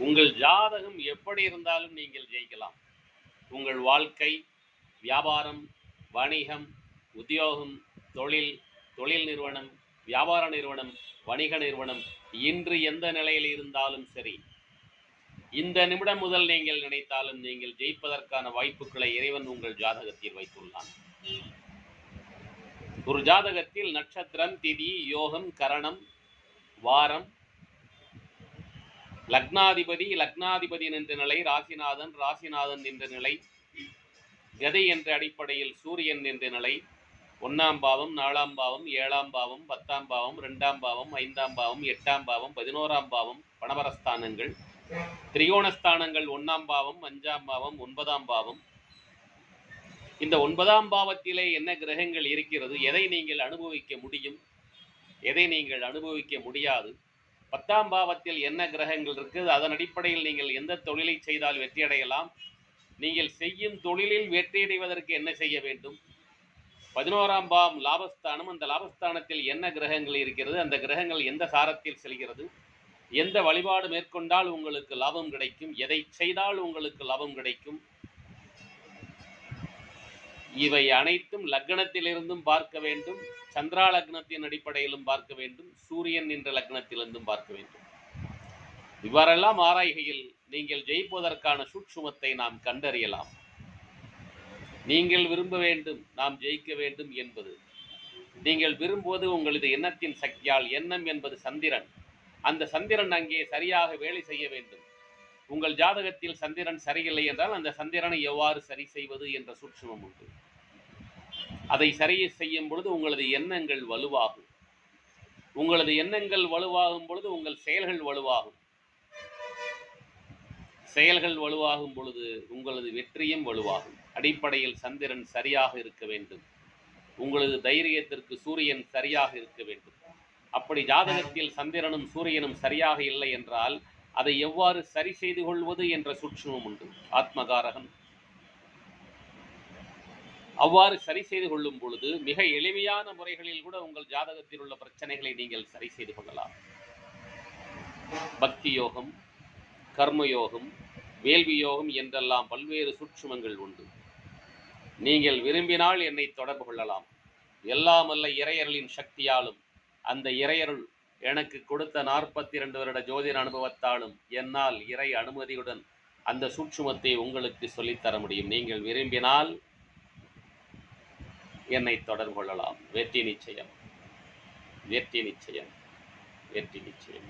உங்கள் ஜாதகம் எப்படி இருந்தாலும் நீங்கள் ஜெயிக்கலாம். உங்கள் வாழ்க்கை, வியாபாரம், வணிகம், உத்தியோகம், தொழில், தொழில் நிறுவனம், வியாபார நிறுவனம், வணிக நிறுவனம் இன்று எந்த நிலையில் இருந்தாலும் சரி, இந்த நிமிடம் முதல் நீங்கள் நினைத்தாலும் நீங்கள் ஜெயிப்பதற்கான வாய்ப்புகளை இறைவன் உங்கள் ஜாதகத்தில் வைத்துள்ளான். ஒரு ஜாதகத்தில் நட்சத்திரம், திதி, யோகம், கரணம், வாரம், லக்னாதிபதி நின்ற நிலை, ராசிநாதன் நின்ற நிலை, கதை என்ற அடிப்படையில் சூரியன் நின்ற நிலை, 1ஆம் பாவம், 4ஆம் பாவம், 7ஆம் பாவம், 10ஆம் பாவம், 2ஆம் பாவம், 5ஆம் பாவம், 8ஆம் பாவம், 11ஆம் பாவம், பணபரஸ்தானங்கள், திரிகோணஸ்தானங்கள், 1ஆம் பாவம், 5ஆம் பாவம், 9ஆம் பாவம். இந்த 9ஆம் பாவத்திலே என்ன கிரகங்கள் இருக்கிறது, எதை நீங்கள் அனுபவிக்க முடியும், எதை நீங்கள் அனுபவிக்க முடியாது, 10ஆம் பாவத்தில் என்ன கிரகங்கள் இருக்குது, அதன் அடிப்படையில் நீங்கள் எந்த தொழிலை செய்தால் வெற்றியடையலாம், நீங்கள் செய்யும் தொழிலில் வெற்றியடைவதற்கு என்ன செய்ய வேண்டும், 11ஆம் பாவம் லாபஸ்தானம், அந்த லாபஸ்தானத்தில் என்ன கிரகங்கள் இருக்கிறது, அந்த கிரகங்கள் எந்த சாரத்தில் செல்கிறது, எந்த வழிபாடு மேற்கொண்டால் உங்களுக்கு லாபம் கிடைக்கும், எதை செய்தால் உங்களுக்கு லாபம் கிடைக்கும், இவை அனைத்தும் லக்னத்திலிருந்தும் பார்க்க வேண்டும், சந்திரா லக்னத்தின் அடிப்படையிலும் பார்க்க வேண்டும், சூரியன் என்ற லக்னத்திலிருந்தும் பார்க்க வேண்டும். இவ்வாறெல்லாம் ஆராய்கையில் நீங்கள் ஜெயிப்பதற்கான சூட்சுமத்தை நாம் கண்டறியலாம். நீங்கள் விரும்ப வேண்டும், நாம் ஜெயிக்க வேண்டும் என்பது நீங்கள் விரும்புவது உங்களது எண்ணத்தின் சக்தியால். எண்ணம் என்பது சந்திரன். அந்த சந்திரன் அங்கே சரியாக வேலை செய்ய வேண்டும். உங்கள் ஜாதகத்தில் சந்திரன் சரியில்லை என்றால் அந்த சந்திரனை எவ்வாறு சரி செய்வது என்ற சூட்சுமம் உண்டு. அதை சரி செய்யும் பொழுது உங்களது எண்ணங்கள் வலுவாகும். உங்களது எண்ணங்கள் வலுவாகும் பொழுது உங்கள் செயல்கள் வலுவாகும். செயல்கள் வலுவாகும் பொழுது உங்களது வெற்றியும் வலுவாகும். அடிப்படையில் சந்திரன் சரியாக இருக்க வேண்டும். உங்களது தைரியத்திற்கு சூரியன் சரியாக இருக்க வேண்டும். அப்படி ஜாதகத்தில் சந்திரனும் சூரியனும் சரியாக இல்லை என்றால் அதை எவ்வாறு சரி செய்து கொள்வது என்ற சூட்சுமம் உண்டு. ஆத்மகாரகன் அவ்வாறு சரி செய்து கொள்ளும் பொழுது மிக எளிமையான முறைகளில் கூட உங்கள் ஜாதகத்தில் உள்ள பிரச்சனைகளை நீங்கள் சரி செய்து கொள்ளலாம். பக்தி யோகம், கர்மயோகம், வேள்வி யோகம் என்றெல்லாம் பல்வேறு சூட்சுமங்கள் உண்டு. நீங்கள் விரும்பினால் என்னை தொடர்பு கொள்ளலாம். எல்லாம் அல்ல இறையருளின் சக்தியாலும் அந்த இறையருள் எனக்கு கொடுத்த 42 வருட ஜோதிட அனுபவத்தாலும் என்னால் இறை அனுமதியுடன் அந்த சூட்சுமத்தை உங்களுக்கு சொல்லித்தர முடியும். நீங்கள் விரும்பினால் என்னை தொடர்பு கொள்ளலாம். வெற்றி நிச்சயம், வெற்றி நிச்சயம், வெற்றி நிச்சயம்.